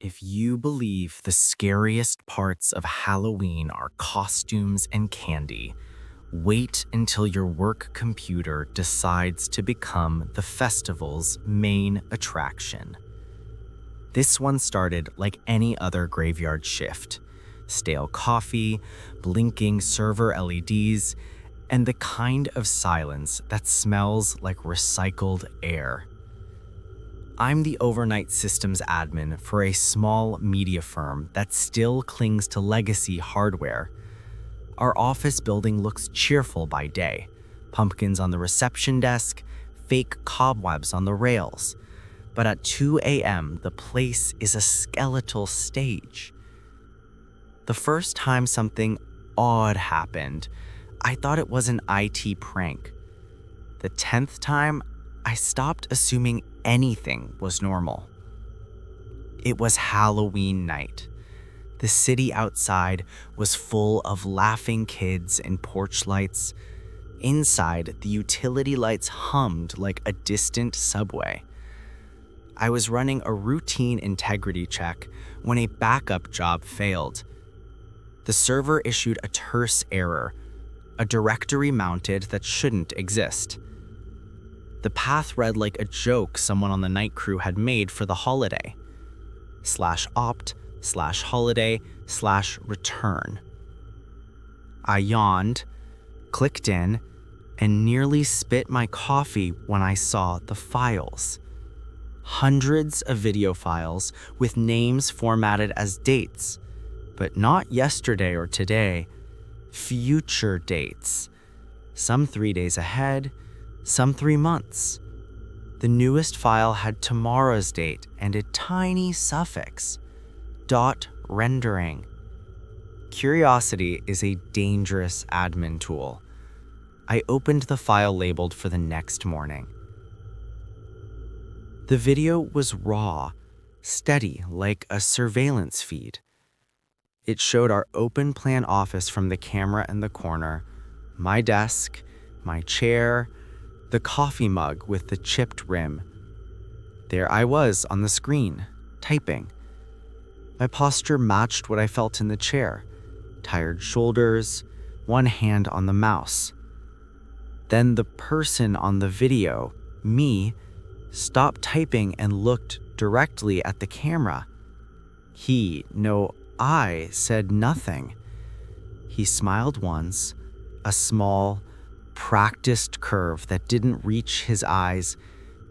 If you believe the scariest parts of Halloween are costumes and candy, wait until your work computer decides to become the festival's main attraction. This one started like any other graveyard shift. Stale coffee, blinking server LEDs, and the kind of silence that smells like recycled air. I'm the overnight systems admin for a small media firm that still clings to legacy hardware. Our office building looks cheerful by day. Pumpkins on the reception desk, fake cobwebs on the rails. But at 2 a.m., the place is a skeletal stage. The first time something odd happened, I thought it was an IT prank. The 10th time, I stopped assuming anything was normal. It was Halloween night. The city outside was full of laughing kids and porch lights. Inside, the utility lights hummed like a distant subway. I was running a routine integrity check when a backup job failed. The server issued a terse error, a directory mounted that shouldn't exist. The path read like a joke someone on the night crew had made for the holiday. /opt/holiday/return. I yawned, clicked in, and nearly spit my coffee when I saw the files. Hundreds of video files with names formatted as dates, but not yesterday or today, future dates. Some 3 days ahead, some 3 months. The newest file had tomorrow's date and a tiny suffix, .rendering. Curiosity is a dangerous admin tool. I opened the file labeled for the next morning. The video was raw, steady like a surveillance feed. It showed our open plan office from the camera in the corner, my desk, my chair, the coffee mug with the chipped rim. There I was on the screen, typing. My posture matched what I felt in the chair, tired shoulders, one hand on the mouse. Then the person on the video, me, stopped typing and looked directly at the camera. I said nothing. He smiled once, a small, practiced curve that didn't reach his eyes,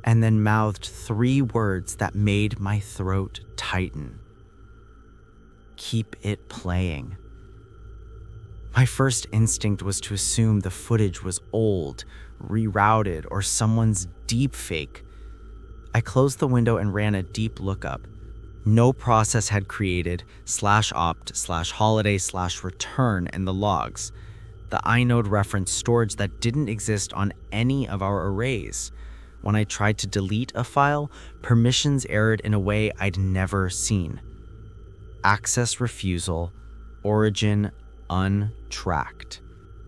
and then mouthed 3 words that made my throat tighten. Keep it playing. My first instinct was to assume the footage was old, rerouted, or someone's deepfake. I closed the window and ran a deep lookup. No process had created /opt/holiday/return in the logs. The inode referenced storage that didn't exist on any of our arrays. When I tried to delete a file, permissions errored in a way I'd never seen. Access refusal, origin untracked.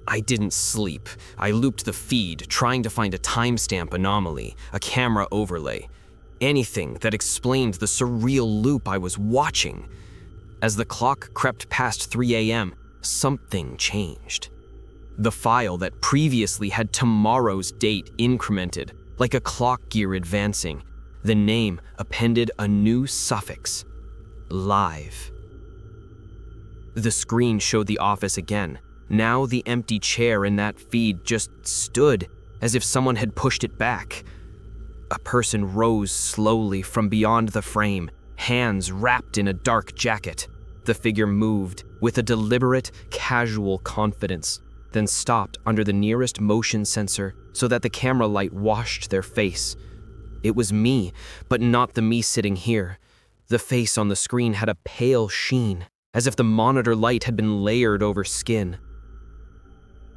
I didn't sleep. I looped the feed, trying to find a timestamp anomaly, a camera overlay, anything that explained the surreal loop I was watching. As the clock crept past 3 a.m., something changed. The file that previously had tomorrow's date incremented, like a clock gear advancing. The name appended a new suffix, live. The screen showed the office again. Now the empty chair in that feed just stood, as if someone had pushed it back. A person rose slowly from beyond the frame, hands wrapped in a dark jacket. The figure moved with a deliberate, casual confidence, then stopped under the nearest motion sensor so that the camera light washed their face. It was me, but not the me sitting here. The face on the screen had a pale sheen, as if the monitor light had been layered over skin.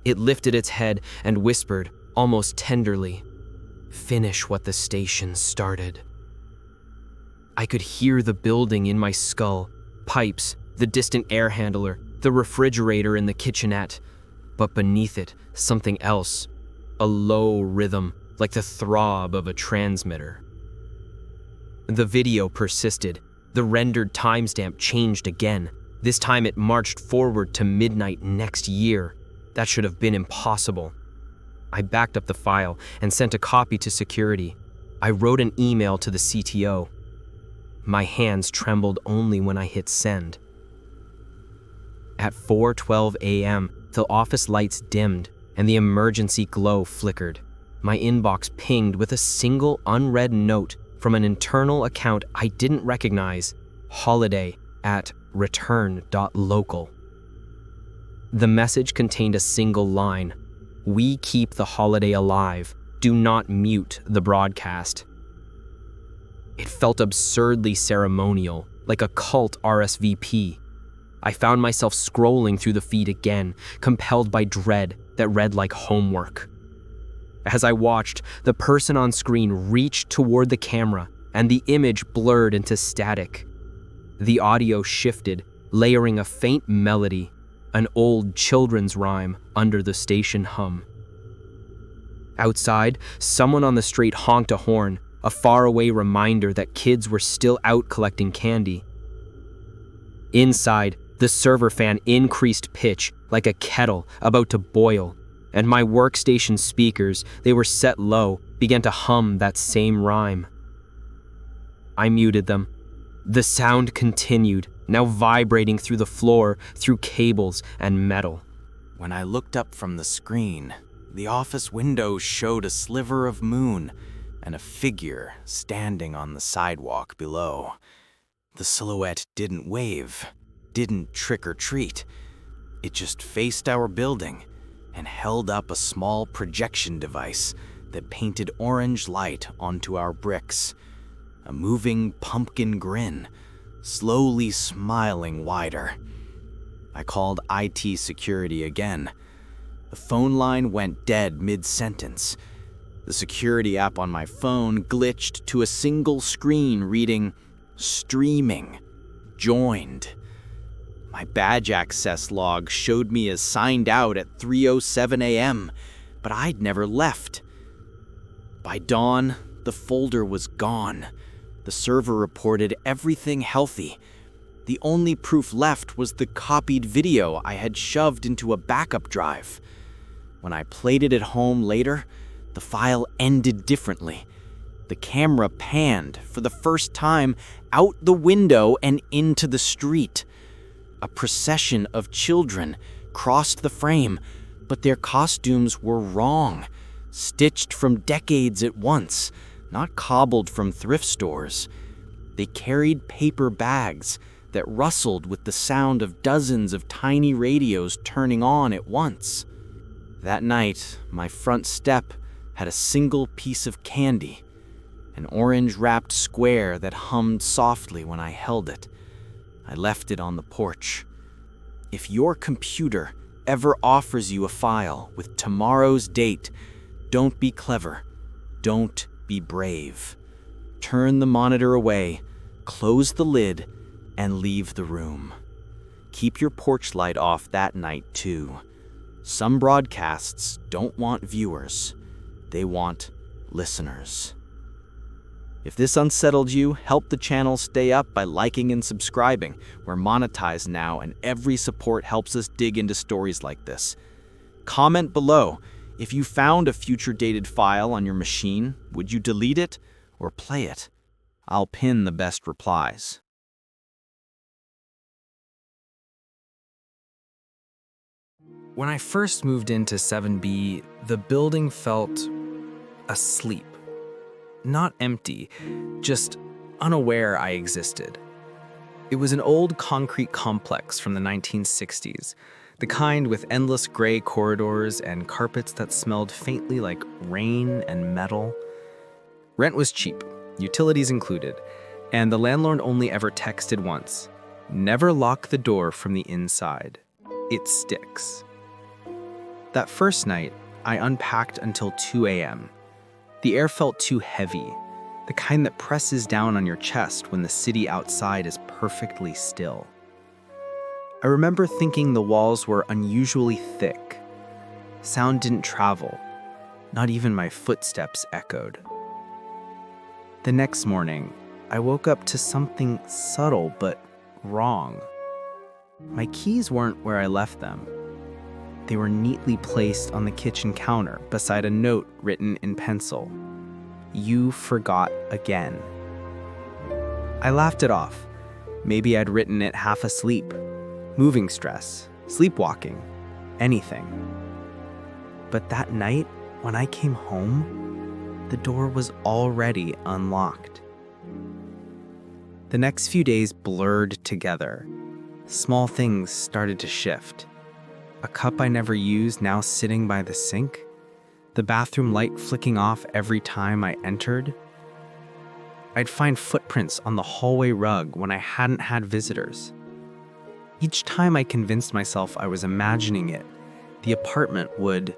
It lifted its head and whispered, almost tenderly, "Finish what the station started." I could hear the building in my skull, pipes, the distant air handler, the refrigerator in the kitchenette, but beneath it, something else, a low rhythm like the throb of a transmitter. The video persisted, The rendered timestamp changed again. This time it marched forward to midnight next year. That should have been impossible. I backed up the file and sent a copy to security. I wrote an email to the CTO. My hands trembled only when I hit send. At 4:12 a.m., the office lights dimmed and the emergency glow flickered. My inbox pinged with a single unread note from an internal account I didn't recognize, holiday@return.local. The message contained a single line: "We keep the holiday alive. Do not mute the broadcast." It felt absurdly ceremonial, like a cult RSVP. I found myself scrolling through the feed again, compelled by dread that read like homework. As I watched, the person on screen reached toward the camera, and the image blurred into static. The audio shifted, layering a faint melody, an old children's rhyme under the station hum. Outside, someone on the street honked a horn, a faraway reminder that kids were still out collecting candy. Inside, the server fan increased pitch like a kettle about to boil, and my workstation speakers, they were set low, began to hum that same rhyme. I muted them. The sound continued, now vibrating through the floor, through cables and metal. When I looked up from the screen, the office window showed a sliver of moon and a figure standing on the sidewalk below. The silhouette didn't wave, didn't trick or treat. It just faced our building and held up a small projection device that painted orange light onto our bricks. A moving pumpkin grin, slowly smiling wider. I called IT security again. The phone line went dead mid-sentence. The security app on my phone glitched to a single screen reading, "Streaming. Joined." My badge access log showed me as signed out at 3:07 a.m., but I'd never left. By dawn, the folder was gone. The server reported everything healthy. The only proof left was the copied video I had shoved into a backup drive. When I played it at home later, the file ended differently. The camera panned, for the first time, out the window and into the street. A procession of children crossed the frame, but their costumes were wrong, stitched from decades at once, not cobbled from thrift stores. They carried paper bags that rustled with the sound of dozens of tiny radios turning on at once. That night, my front step had a single piece of candy, an orange-wrapped square that hummed softly when I held it. I left it on the porch. If your computer ever offers you a file with tomorrow's date, don't be clever. Don't be brave. Turn the monitor away, close the lid, and leave the room. Keep your porch light off that night, too. Some broadcasts don't want viewers. They want listeners. If this unsettled you, help the channel stay up by liking and subscribing. We're monetized now, and every support helps us dig into stories like this. Comment below. If you found a future dated file on your machine, would you delete it or play it? I'll pin the best replies. When I first moved into 7B, the building felt asleep. Not empty, just unaware I existed. It was an old concrete complex from the 1960s, the kind with endless gray corridors and carpets that smelled faintly like rain and metal. Rent was cheap, utilities included, and the landlord only ever texted once: "Never lock the door from the inside. It sticks." That first night, I unpacked until 2 a.m. The air felt too heavy, the kind that presses down on your chest when the city outside is perfectly still. I remember thinking the walls were unusually thick. Sound didn't travel. Not even my footsteps echoed. The next morning, I woke up to something subtle but wrong. My keys weren't where I left them. They were neatly placed on the kitchen counter beside a note written in pencil. "You forgot again." I laughed it off. Maybe I'd written it half asleep. Moving stress, sleepwalking, anything. But that night, when I came home, the door was already unlocked. The next few days blurred together. Small things started to shift. A cup I never used now sitting by the sink. The bathroom light flicking off every time I entered. I'd find footprints on the hallway rug when I hadn't had visitors. Each time I convinced myself I was imagining it, the apartment would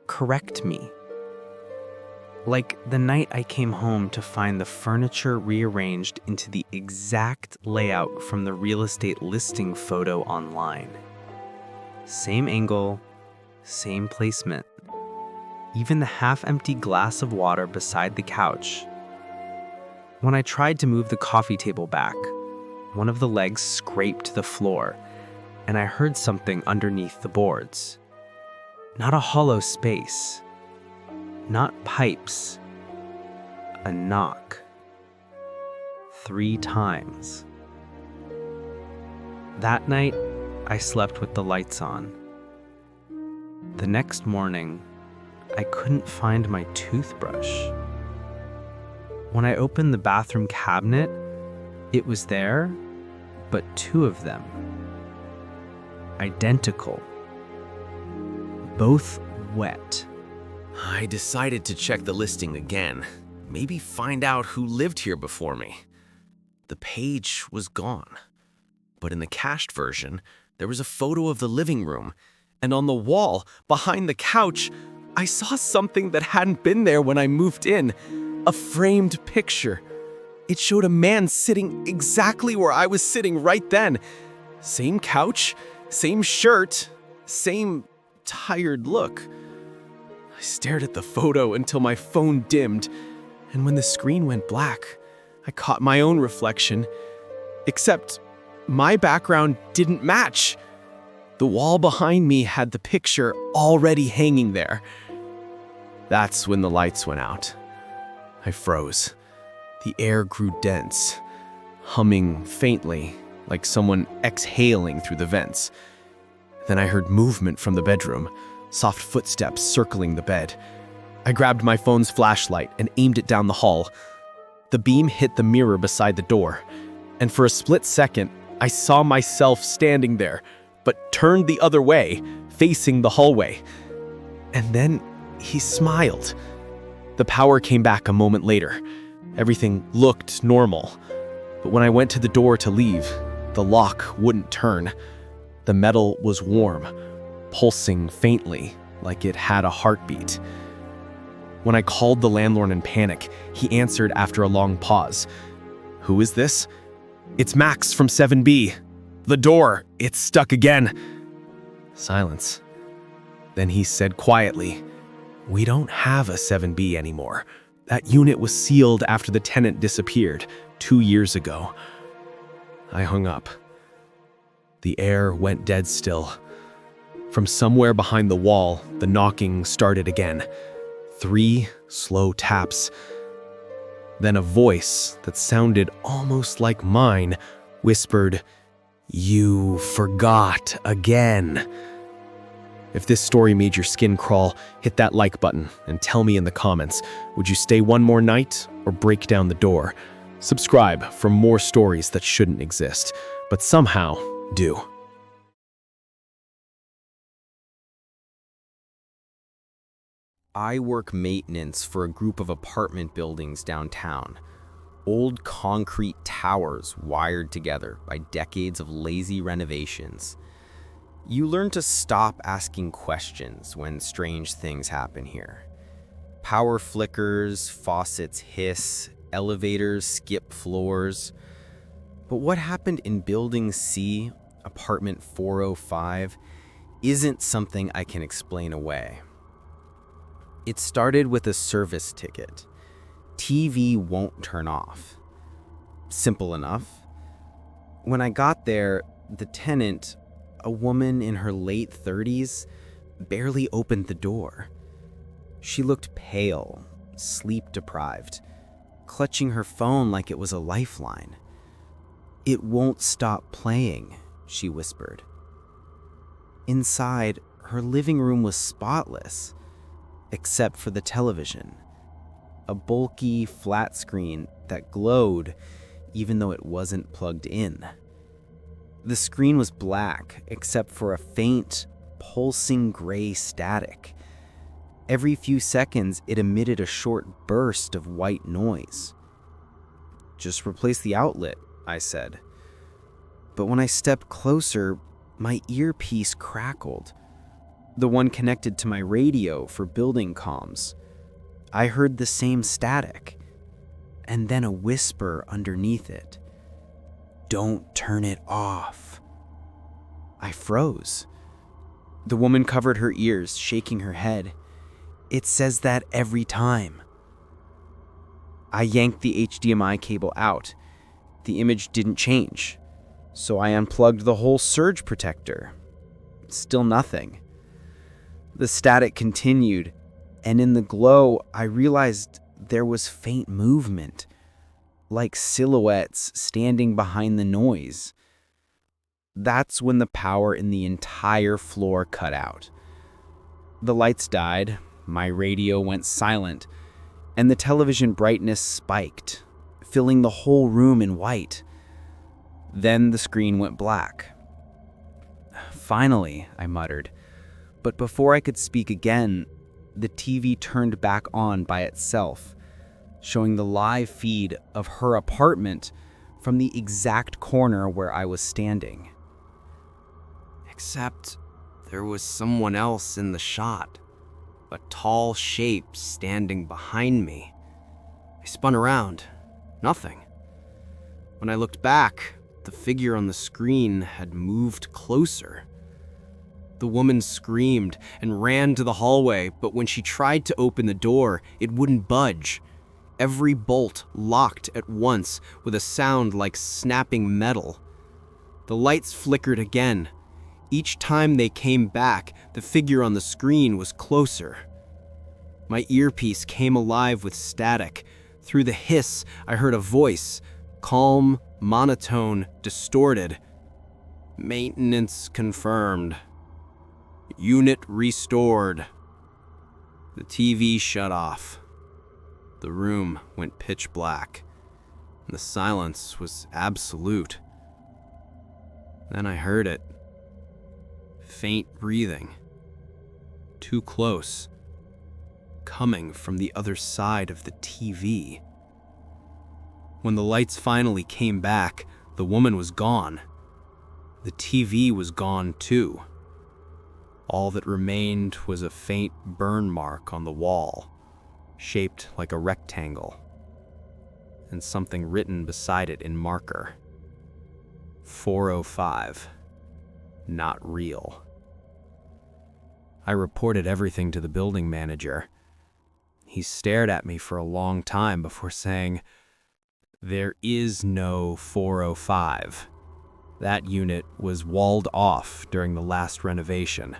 correct me. Like the night I came home to find the furniture rearranged into the exact layout from the real estate listing photo online. Same angle, same placement. Even the half-empty glass of water beside the couch. When I tried to move the coffee table back, one of the legs scraped the floor, and I heard something underneath the boards. Not a hollow space. Not pipes. A knock. 3 times. That night, I slept with the lights on. The next morning, I couldn't find my toothbrush. When I opened the bathroom cabinet, it was there, but 2 of them. Identical. Both wet. I decided to check the listing again. Maybe find out who lived here before me. The page was gone. But in the cached version, there was a photo of the living room. And on the wall, behind the couch, I saw something that hadn't been there when I moved in. A framed picture. It showed a man sitting exactly where I was sitting right then. Same couch, same shirt, same tired look. I stared at the photo until my phone dimmed, and when the screen went black, I caught my own reflection. Except my background didn't match. The wall behind me had the picture already hanging there. That's when the lights went out. I froze. The air grew dense, humming faintly, like someone exhaling through the vents. Then I heard movement from the bedroom, soft footsteps circling the bed. I grabbed my phone's flashlight and aimed it down the hall. The beam hit the mirror beside the door, and for a split second, I saw myself standing there, but turned the other way, facing the hallway. And then he smiled. The power came back a moment later. Everything looked normal. But when I went to the door to leave, the lock wouldn't turn. The metal was warm, pulsing faintly, like it had a heartbeat. When I called the landlord in panic, he answered after a long pause. "Who is this?" "It's Max from 7B. The door, it's stuck again." Silence. Then he said quietly, "We don't have a 7B anymore. That unit was sealed after the tenant disappeared 2 years ago." I hung up. The air went dead still. From somewhere behind the wall, the knocking started again. 3 slow taps. Then a voice that sounded almost like mine whispered, "You forgot again." If this story made your skin crawl, hit that like button and tell me in the comments, would you stay one more night or break down the door? Subscribe for more stories that shouldn't exist, but somehow do. I work maintenance for a group of apartment buildings downtown. Old concrete towers wired together by decades of lazy renovations. You learn to stop asking questions when strange things happen here. Power flickers, faucets hiss, elevators skip floors. But what happened in Building C, apartment 405, isn't something I can explain away. It started with a service ticket. TV won't turn off. Simple enough. When I got there, the tenant, a woman in her late 30s, barely opened the door. She looked pale, sleep-deprived, clutching her phone like it was a lifeline. "It won't stop playing," she whispered. Inside, her living room was spotless, except for the television, a bulky, flat screen that glowed even though it wasn't plugged in. The screen was black, except for a faint, pulsing gray static. Every few seconds, it emitted a short burst of white noise. "Just replace the outlet," I said. But when I stepped closer, my earpiece crackled, the one connected to my radio for building comms. I heard the same static, and then a whisper underneath it. "Don't turn it off." I froze. The woman covered her ears, shaking her head. "It says that every time." I yanked the HDMI cable out. The image didn't change, so I unplugged the whole surge protector. Still nothing. The static continued, and in the glow, I realized there was faint movement, like silhouettes standing behind the noise. That's when the power in the entire floor cut out. The lights died, my radio went silent, and the television brightness spiked, filling the whole room in white. Then the screen went black. "Finally," I muttered, but before I could speak again, the TV turned back on by itself, showing the live feed of her apartment from the exact corner where I was standing. Except there was someone else in the shot, a tall shape standing behind me. I spun around. Nothing. When I looked back, the figure on the screen had moved closer. The woman screamed and ran to the hallway, but when she tried to open the door, it wouldn't budge. Every bolt locked at once with a sound like snapping metal. The lights flickered again. Each time they came back, the figure on the screen was closer. My earpiece came alive with static. Through the hiss, I heard a voice, calm, monotone, distorted. "Maintenance confirmed. Unit restored." The TV shut off. The room went pitch black. The silence was absolute. Then I heard it. Faint breathing. Too close. Coming from the other side of the TV. When the lights finally came back, the woman was gone. The TV was gone too. All that remained was a faint burn mark on the wall, shaped like a rectangle, and something written beside it in marker. 405. Not real. I reported everything to the building manager. He stared at me for a long time before saying, "There is no 405. That unit was walled off during the last renovation."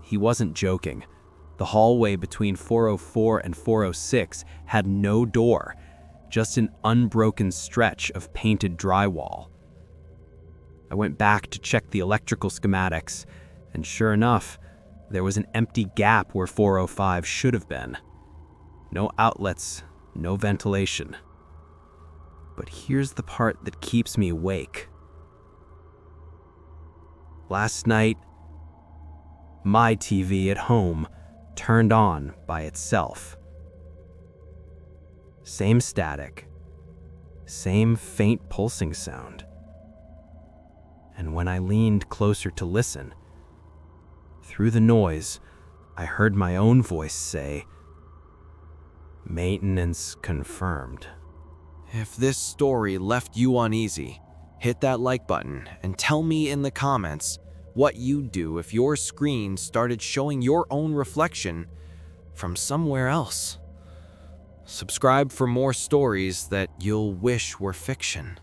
He wasn't joking. The hallway between 404 and 406 had no door, just an unbroken stretch of painted drywall. I went back to check the electrical schematics, and sure enough, there was an empty gap where 405 should have been. No outlets, no ventilation. But here's the part that keeps me awake. Last night, my TV at home turned on by itself. Same static, same faint pulsing sound. And when I leaned closer to listen, through the noise, I heard my own voice say, "Maintenance confirmed." If this story left you uneasy, hit that like button and tell me in the comments what you'd do if your screen started showing your own reflection from somewhere else. Subscribe for more stories that you'll wish were fiction.